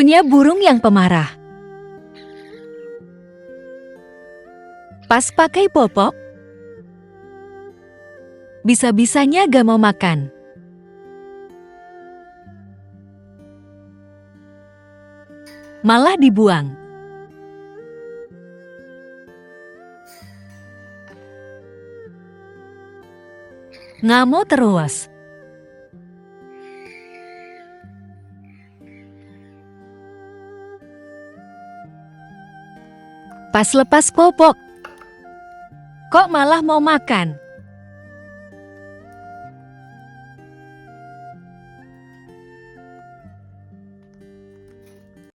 punya burung yang pemarah. Pas pakai popok, bisa-bisanya gak mau makan. Malah dibuang. Ngamuk terus. Pas lepas popok, kok malah mau makan?